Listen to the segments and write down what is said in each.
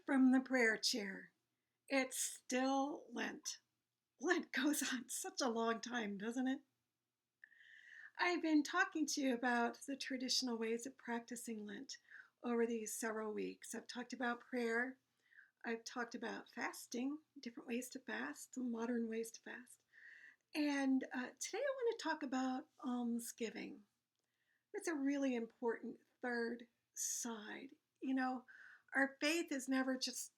from the prayer chair. It's still Lent. Lent goes on such a long time, doesn't it? I've been talking to you about the traditional ways of practicing Lent over these several weeks. I've talked about prayer. I've talked about fasting, different ways to fast, some modern ways to fast. And today I want to talk about almsgiving. It's a really important third side. You know, our faith is never just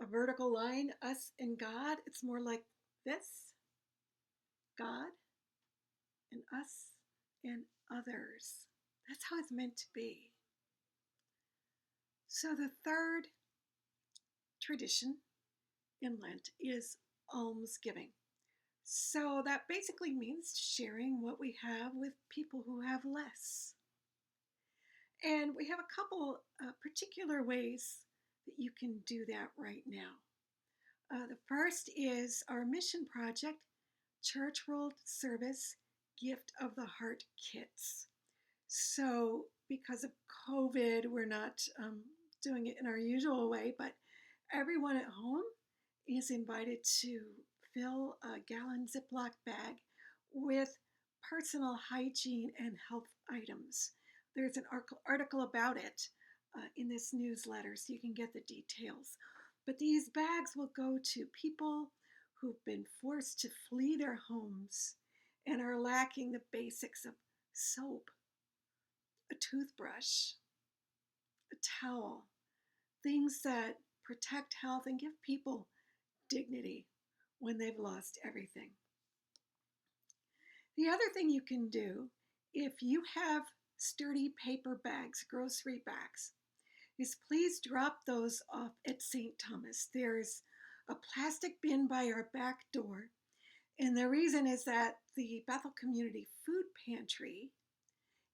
a vertical line, us and God. It's more like this: God and us and others. That's how it's meant to be. So the third tradition in Lent is almsgiving. So that basically means sharing what we have with people who have less. And we have a couple particular ways that you can do that right now. The first is our mission project, Church World Service Gift of the Heart Kits. So because of COVID, we're not doing it in our usual way, but everyone at home is invited to fill a gallon Ziploc bag with personal hygiene and health items. There's an article about it in this newsletter, so you can get the details. But these bags will go to people who've been forced to flee their homes and are lacking the basics of soap, a toothbrush, a towel, things that protect health and give people dignity when they've lost everything. The other thing you can do, if you have sturdy paper bags, grocery bags, is please drop those off at St. Thomas. There's a plastic bin by our back door, and the reason is that the Bethel Community Food Pantry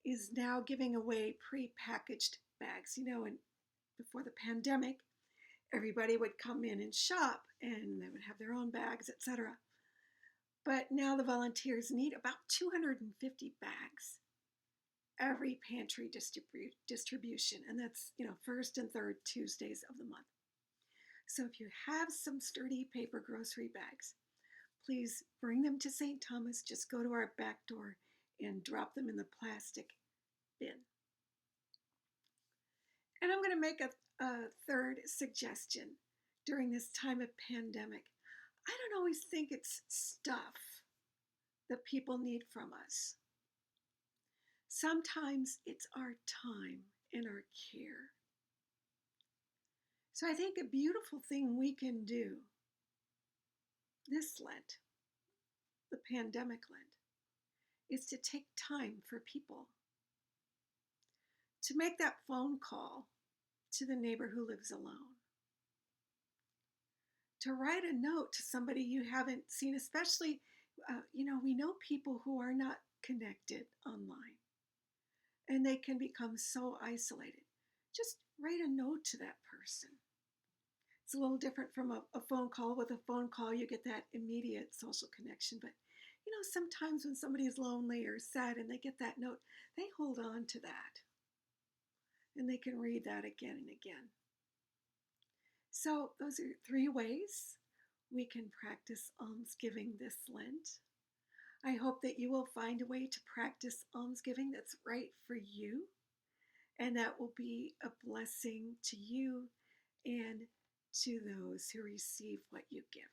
is now giving away pre-packaged bags. You know, and before the pandemic, everybody would come in and shop, and they would have their own bags, etc. But now the volunteers need about 250 bags every pantry distribution, and that's, first and third Tuesdays of the month. So if you have some sturdy paper grocery bags, please bring them to St. Thomas. Just go to our back door and drop them in the plastic bin. And I'm going to make a third suggestion during this time of pandemic. I don't always think it's stuff that people need from us. Sometimes it's our time and our care. So I think a beautiful thing we can do this Lent, the pandemic Lent, is to take time for people. To make that phone call to the neighbor who lives alone. To write a note to somebody you haven't seen, especially, we know people who are not connected online. And they can become so isolated. Just write a note to that person. It's a little different from a phone call. With a phone call, you get that immediate social connection. But, sometimes when somebody is lonely or sad and they get that note, they hold on to that. And they can read that again and again. So those are 3 ways we can practice almsgiving this Lent. I hope that you will find a way to practice almsgiving that's right for you, and that will be a blessing to you and to those who receive what you give.